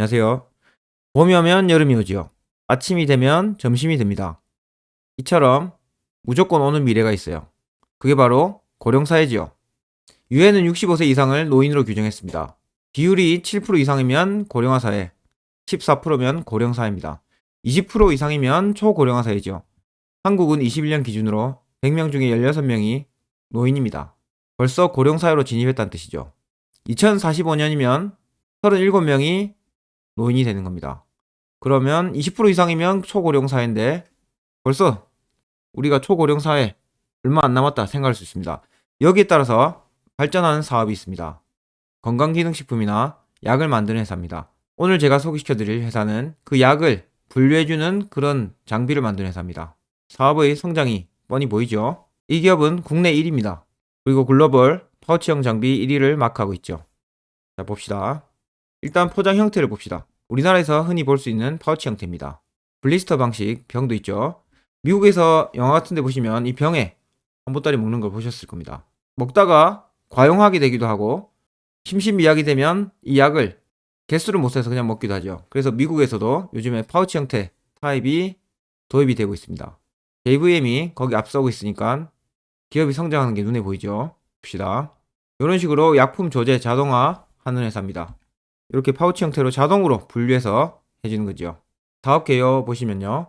안녕하세요. 봄이 오면 여름이 오지요. 아침이 되면 점심이 됩니다. 이처럼 무조건 오는 미래가 있어요. 그게 바로 고령사회지요. 유엔은 65세 이상을 노인으로 규정했습니다. 비율이 7% 이상이면 고령화 사회, 14%면 고령사회입니다. 20% 이상이면 초고령화 사회죠. 한국은 21년 기준으로 100명 중에 16명이 노인입니다. 벌써 고령사회로 진입했다는 뜻이죠. 2045년이면 37명이 노인이 되는 겁니다. 그러면 20% 이상이면 초고령 사회인데 벌써 우리가 초고령 사회 얼마 안 남았다 생각할 수 있습니다. 여기에 따라서 발전하는 사업이 있습니다. 건강기능식품이나 약을 만드는 회사입니다. 오늘 제가 소개시켜드릴 회사는 그 약을 분류해주는 그런 장비를 만드는 회사입니다. 사업의 성장이 뻔히 보이죠? 이 기업은 국내 1위입니다. 그리고 글로벌 파우치형 장비 1위를 마크하고 있죠. 자, 봅시다. 일단 포장 형태를 봅시다. 우리나라에서 흔히 볼 수 있는 파우치 형태입니다. 블리스터 방식 병도 있죠. 미국에서 영화 같은 데 보시면 이 병에 한보따리 먹는 걸 보셨을 겁니다. 먹다가 과용하게 되기도 하고 심신미약이 되면 이 약을 개수를 못 세서 그냥 먹기도 하죠. 그래서 미국에서도 요즘에 파우치 형태 타입이 도입이 되고 있습니다. JVM이 거기 앞서고 있으니까 기업이 성장하는 게 눈에 보이죠. 봅시다. 이런 식으로 약품 조제 자동화 하는 회사입니다. 이렇게 파우치 형태로 자동으로 분류해서 해주는 거죠. 사업 개요 보시면요.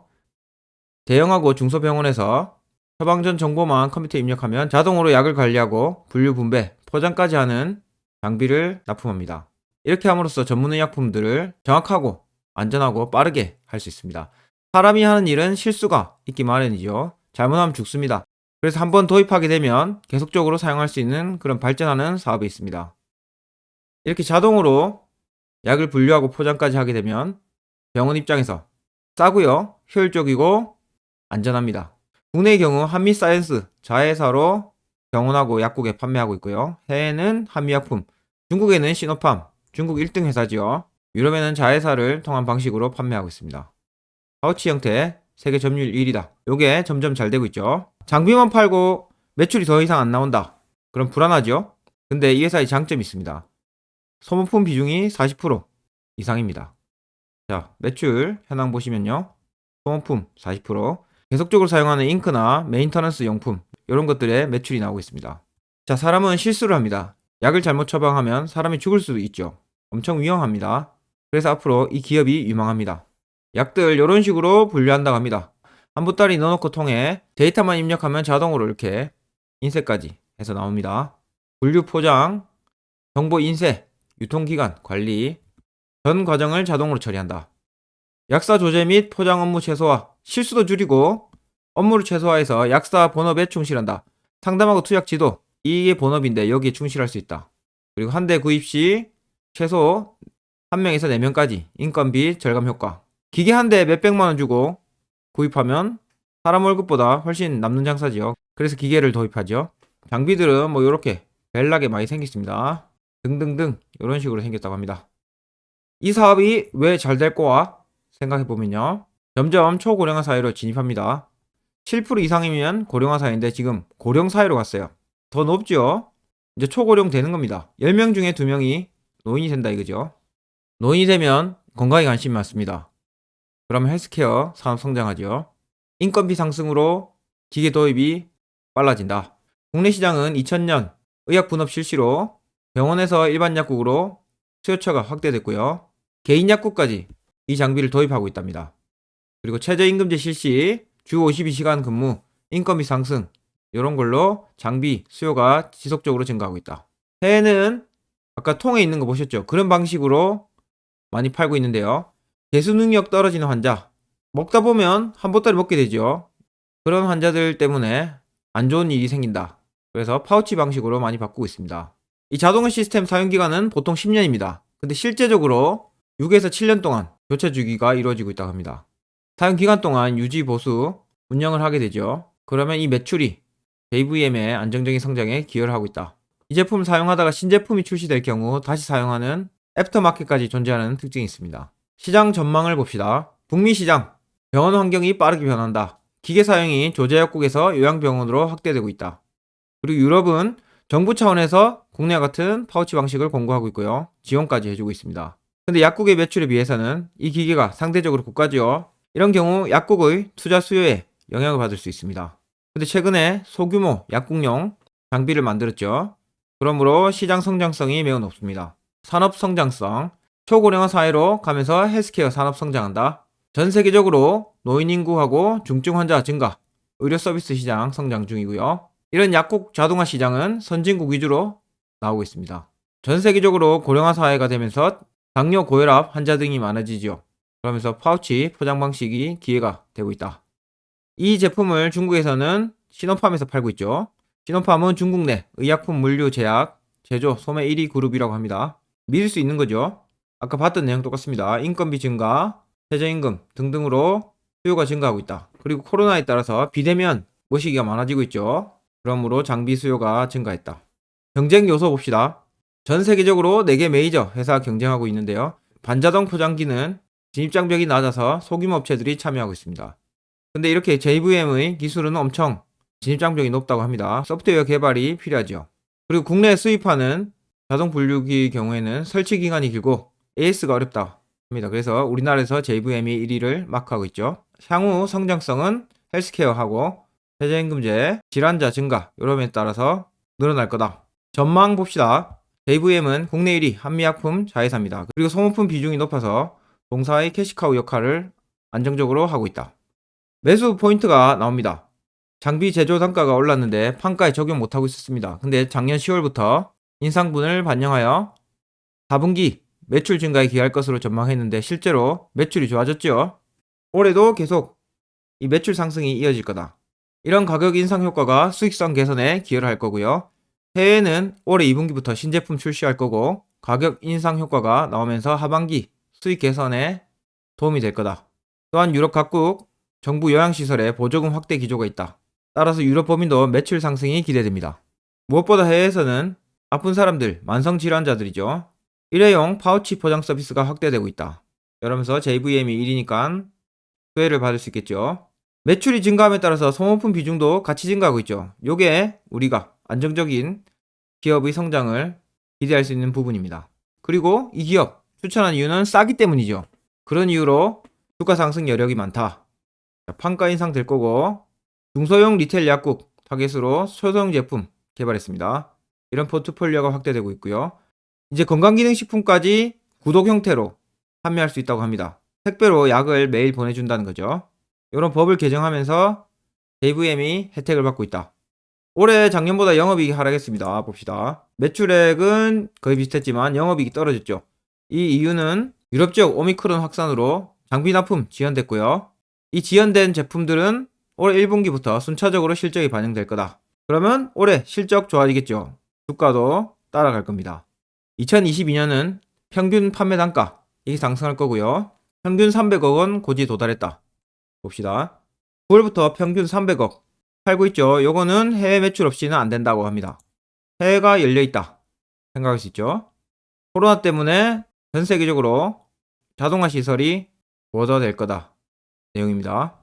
대형하고 중소병원에서 처방전 정보만 컴퓨터에 입력하면 자동으로 약을 관리하고 분류 분배, 포장까지 하는 장비를 납품합니다. 이렇게 함으로써 전문의약품들을 정확하고 안전하고 빠르게 할 수 있습니다. 사람이 하는 일은 실수가 있기 마련이죠. 잘못하면 죽습니다. 그래서 한번 도입하게 되면 계속적으로 사용할 수 있는 그런 발전하는 사업이 있습니다. 이렇게 자동으로 약을 분류하고 포장까지 하게 되면 병원 입장에서 싸고요, 효율적이고 안전합니다. 국내의 경우 한미사이언스 자회사로 병원하고 약국에 판매하고 있고요. 해외는 한미약품, 중국에는 시노팜, 중국 1등 회사지요. 유럽에는 자회사를 통한 방식으로 판매하고 있습니다. 파우치 형태 세계 점유율 1위다. 요게 점점 잘 되고 있죠. 장비만 팔고 매출이 더 이상 안 나온다. 그럼 불안하죠? 근데 이 회사의 장점이 있습니다. 소모품 비중이 40% 이상입니다. 자, 매출 현황 보시면요. 소모품 40%, 계속적으로 사용하는 잉크나 메인터넌스 용품 이런 것들의 매출이 나오고 있습니다. 자, 사람은 실수를 합니다. 약을 잘못 처방하면 사람이 죽을 수도 있죠. 엄청 위험합니다. 그래서 앞으로 이 기업이 유망합니다. 약들 이런 식으로 분류한다고 합니다. 한 보따리 넣어놓고 통에 데이터만 입력하면 자동으로 이렇게 인쇄까지 해서 나옵니다. 분류 포장, 정보 인쇄, 유통기간, 관리, 전 과정을 자동으로 처리한다. 약사 조제 및 포장 업무 최소화, 실수도 줄이고 업무를 최소화해서 약사 본업에 충실한다. 상담하고 투약 지도, 이게 본업인데 여기에 충실할 수 있다. 그리고 한 대 구입 시 최소 1명에서 4명까지 인건비 절감 효과. 기계 한 대 몇백만 원 주고 구입하면 사람 월급보다 훨씬 남는 장사지요. 그래서 기계를 도입하죠. 장비들은 뭐 이렇게 벨나게 많이 생겼습니다. 등등등 이런 식으로 생겼다고 합니다. 이 사업이 왜 잘 될 거야? 생각해보면요. 점점 초고령화 사회로 진입합니다. 7% 이상이면 고령화 사회인데 지금 고령 사회로 갔어요. 더 높죠? 이제 초고령 되는 겁니다. 10명 중에 2명이 노인이 된다 이거죠. 노인이 되면 건강에 관심이 많습니다. 그러면 헬스케어 산업 성장하죠. 인건비 상승으로 기계 도입이 빨라진다. 국내 시장은 2000년 의약 분업 실시로 병원에서 일반 약국으로 수요처가 확대됐고요. 개인 약국까지 이 장비를 도입하고 있답니다. 그리고 최저임금제 실시, 주 52시간 근무, 인건비 상승 이런 걸로 장비 수요가 지속적으로 증가하고 있다. 해외는 아까 통에 있는 거 보셨죠? 그런 방식으로 많이 팔고 있는데요. 대수 능력 떨어지는 환자, 먹다 보면 한 보따리 먹게 되죠. 그런 환자들 때문에 안 좋은 일이 생긴다. 그래서 파우치 방식으로 많이 바꾸고 있습니다. 이 자동화 시스템 사용기간은 보통 10년입니다. 근데 실제적으로 6에서 7년 동안 교체 주기가 이루어지고 있다고 합니다. 사용 기간 동안 유지 보수 운영을 하게 되죠. 그러면 이 매출이 JVM의 안정적인 성장에 기여를 하고 있다. 이 제품을 사용하다가 신제품이 출시될 경우 다시 사용하는 애프터마켓까지 존재하는 특징이 있습니다. 시장 전망을 봅시다. 북미 시장, 병원 환경이 빠르게 변한다. 기계 사용이 조제약국에서 요양병원으로 확대되고 있다. 그리고 유럽은 정부 차원에서 국내와 같은 파우치 방식을 권고하고 있고요. 지원까지 해주고 있습니다. 근데 약국의 매출에 비해서는 이 기계가 상대적으로 고가죠. 이런 경우 약국의 투자 수요에 영향을 받을 수 있습니다. 근데 최근에 소규모 약국용 장비를 만들었죠. 그러므로 시장 성장성이 매우 높습니다. 산업 성장성, 초고령화 사회로 가면서 헬스케어 산업 성장한다. 전 세계적으로 노인 인구하고 중증 환자 증가, 의료 서비스 시장 성장 중이고요. 이런 약국 자동화 시장은 선진국 위주로 나오고 있습니다. 전 세계적으로 고령화 사회가 되면서 당뇨, 고혈압 환자 등이 많아지죠. 그러면서 파우치 포장 방식이 기회가 되고 있다. 이 제품을 중국에서는 시노팜에서 팔고 있죠. 시노팜은 중국 내 의약품 물류 제약 제조 소매 1위 그룹이라고 합니다. 믿을 수 있는 거죠. 아까 봤던 내용 똑같습니다. 인건비 증가, 최저임금 등등으로 수요가 증가하고 있다. 그리고 코로나에 따라서 비대면 모시기가 많아지고 있죠. 그러므로 장비 수요가 증가했다. 경쟁 요소 봅시다. 전 세계적으로 4개 메이저 회사가 경쟁하고 있는데요. 반자동 포장기는 진입장벽이 낮아서 소규모 업체들이 참여하고 있습니다. 근데 이렇게 JVM의 기술은 엄청 진입장벽이 높다고 합니다. 소프트웨어 개발이 필요하죠. 그리고 국내에 수입하는 자동 분류기 경우에는 설치 기간이 길고 AS가 어렵다 합니다. 그래서 우리나라에서 JVM이 1위를 마크하고 있죠. 향후 성장성은 헬스케어하고 최저임금제, 질환자 증가 이런 에 따라서 늘어날 거다. 전망 봅시다. JVM은 국내 1위 한미약품 자회사입니다. 그리고 소모품 비중이 높아서 동사의 캐시카우 역할을 안정적으로 하고 있다. 매수 포인트가 나옵니다. 장비 제조 단가가 올랐는데 판가에 적용 못하고 있었습니다. 근데 작년 10월부터 인상분을 반영하여 4분기 매출 증가에 기여할 것으로 전망했는데 실제로 매출이 좋아졌죠. 올해도 계속 이 매출 상승이 이어질 거다. 이런 가격 인상 효과가 수익성 개선에 기여를 할 거고요. 해외는 올해 2분기부터 신제품 출시할 거고 가격 인상 효과가 나오면서 하반기 수익 개선에 도움이 될 거다. 또한 유럽 각국 정부 요양시설에 보조금 확대 기조가 있다. 따라서 유럽 법인도 매출 상승이 기대됩니다. 무엇보다 해외에서는 아픈 사람들, 만성 질환자들이죠. 일회용 파우치 포장 서비스가 확대되고 있다. 이러면서 JVM이 1위니까 수혜를 받을 수 있겠죠. 매출이 증가함에 따라서 소모품 비중도 같이 증가하고 있죠. 요게 우리가 안정적인 기업의 성장을 기대할 수 있는 부분입니다. 그리고 이 기업 추천한 이유는 싸기 때문이죠. 그런 이유로 주가 상승 여력이 많다. 판가 인상 될 거고 중소형 리테일 약국 타겟으로 소형 제품 개발했습니다. 이런 포트폴리오가 확대되고 있고요. 이제 건강기능식품까지 구독 형태로 판매할 수 있다고 합니다. 택배로 약을 매일 보내준다는 거죠. 이런 법을 개정하면서 JVM이 혜택을 받고 있다. 올해 작년보다 영업이익이 하락했습니다. 봅시다. 매출액은 거의 비슷했지만 영업이익이 떨어졌죠. 이 이유는 유럽 지역 오미크론 확산으로 장비 납품 지연됐고요. 이 지연된 제품들은 올해 1분기부터 순차적으로 실적이 반영될 거다. 그러면 올해 실적 좋아지겠죠. 주가도 따라갈 겁니다. 2022년은 평균 판매 단가 이게 상승할 거고요. 평균 300억 원 고지 도달했다. 봅시다. 9월부터 평균 300억 팔고 있죠. 요거는 해외 매출 없이는 안 된다고 합니다. 해외가 열려있다 생각할 수 있죠. 코로나 때문에 전 세계적으로 자동화 시설이 고도될 거다 내용입니다.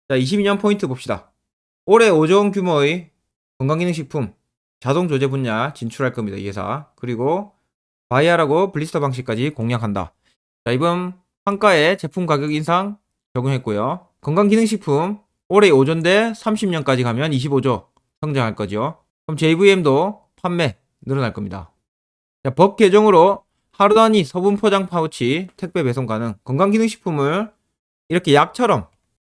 자, 22년 포인트 봅시다. 올해 5조 원 규모의 건강기능식품 자동 조제 분야 진출할 겁니다. 이 회사. 그리고 바이아라고 블리스터 방식까지 공략한다. 자, 이번 판가에 제품 가격 인상 적용했고요. 건강기능식품 올해 5조인데 30년까지 가면 25조 성장할 거죠. 그럼 JVM도 판매 늘어날 겁니다. 자, 법 개정으로 하루 단위 소분 포장 파우치 택배 배송 가능. 건강기능식품을 이렇게 약처럼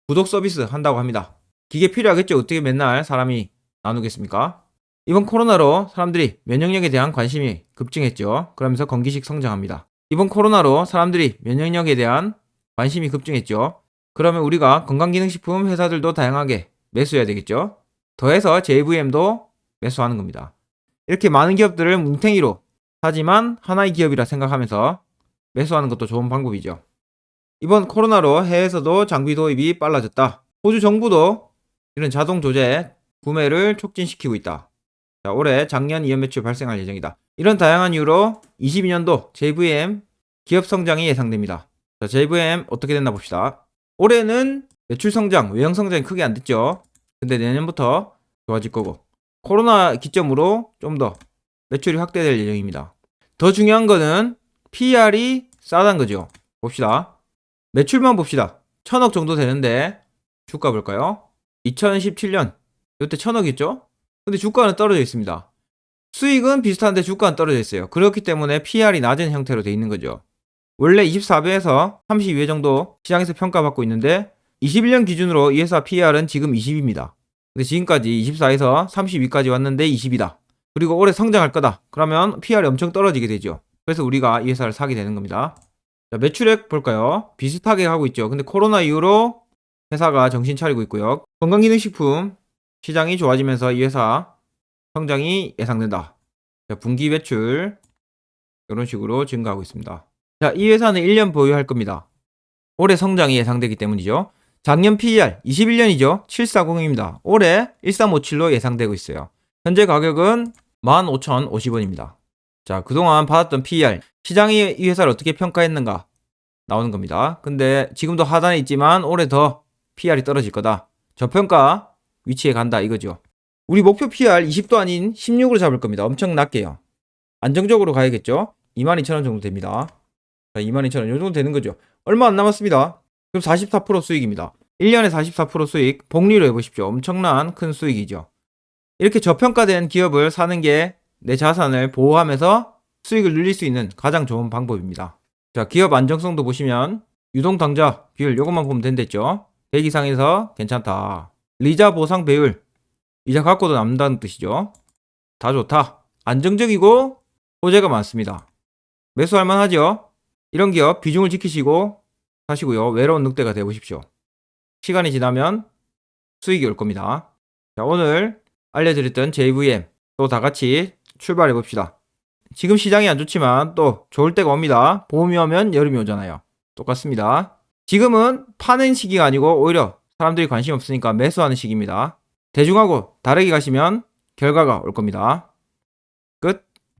구독 서비스 한다고 합니다. 기계 필요하겠죠. 어떻게 맨날 사람이 나누겠습니까? 이번 코로나로 사람들이 면역력에 대한 관심이 급증했죠. 그러면서 건기식 성장합니다. 이번 코로나로 사람들이 면역력에 대한 관심이 급증했죠. 그러면 우리가 건강기능식품 회사들도 다양하게 매수해야 되겠죠. 더해서 JVM도 매수하는 겁니다. 이렇게 많은 기업들을 뭉탱이로 하지만 하나의 기업이라 생각하면서 매수하는 것도 좋은 방법이죠. 이번 코로나로 해외에서도 장비 도입이 빨라졌다. 호주 정부도 이런 자동 조제 구매를 촉진시키고 있다. 자, 올해 작년 이연 매출 발생할 예정이다. 이런 다양한 이유로 22년도 JVM 기업 성장이 예상됩니다. 자, JVM 어떻게 됐나 봅시다. 올해는 매출 성장, 외형 성장이 크게 안 됐죠. 근데 내년부터 좋아질 거고 코로나 기점으로 좀 더 매출이 확대될 예정입니다. 더 중요한 거는 PR이 싸다는 거죠. 봅시다. 매출만 봅시다. 1000억 정도 되는데 주가 볼까요? 2017년 이때 1000억이었죠? 근데 주가는 떨어져 있습니다. 수익은 비슷한데 주가는 떨어져 있어요. 그렇기 때문에 PR이 낮은 형태로 돼 있는 거죠. 원래 24배에서 32배 정도 시장에서 평가받고 있는데 21년 기준으로 이 회사 PR은 지금 20입니다. 근데 지금까지 24에서 32까지 왔는데 20이다. 그리고 올해 성장할 거다. 그러면 PR이 엄청 떨어지게 되죠. 그래서 우리가 이 회사를 사게 되는 겁니다. 자, 매출액 볼까요? 비슷하게 하고 있죠. 근데 코로나 이후로 회사가 정신 차리고 있고요. 건강기능식품 시장이 좋아지면서 이 회사 성장이 예상된다. 자, 분기 매출 이런 식으로 증가하고 있습니다. 자, 이 회사는 1년 보유할 겁니다. 올해 성장이 예상되기 때문이죠. 작년 PER 21년이죠. 740입니다. 올해 1357로 예상되고 있어요. 현재 가격은 15,050원입니다. 자, 그동안 받았던 PER, 시장이 이 회사를 어떻게 평가했는가 나오는 겁니다. 근데 지금도 하단에 있지만 올해 더 PER이 떨어질 거다. 저평가 위치에 간다 이거죠. 우리 목표 PER 20도 아닌 16으로 잡을 겁니다. 엄청 낮게요. 안정적으로 가야겠죠. 22,000원 정도 됩니다. 자, 22,000원 이 정도 되는 거죠. 얼마 안 남았습니다. 그럼 44% 수익입니다. 1년에 44% 수익, 복리로 해보십시오. 엄청난 큰 수익이죠. 이렇게 저평가된 기업을 사는 게 내 자산을 보호하면서 수익을 늘릴 수 있는 가장 좋은 방법입니다. 자, 기업 안정성도 보시면 유동당좌 비율 요것만 보면 된댔죠. 100 이상에서 괜찮다. 리자 보상 배율, 이자 갖고도 남는다는 뜻이죠. 다 좋다. 안정적이고 호재가 많습니다. 매수할 만하죠. 이런 기업 비중을 지키시고 사시고요. 외로운 늑대가 되어보십시오. 시간이 지나면 수익이 올 겁니다. 자, 오늘 알려드렸던 JVM 또 다 같이 출발해 봅시다. 지금 시장이 안 좋지만 또 좋을 때가 옵니다. 봄이 오면 여름이 오잖아요. 똑같습니다. 지금은 파는 시기가 아니고 오히려 사람들이 관심 없으니까 매수하는 시기입니다. 대중하고 다르게 가시면 결과가 올 겁니다.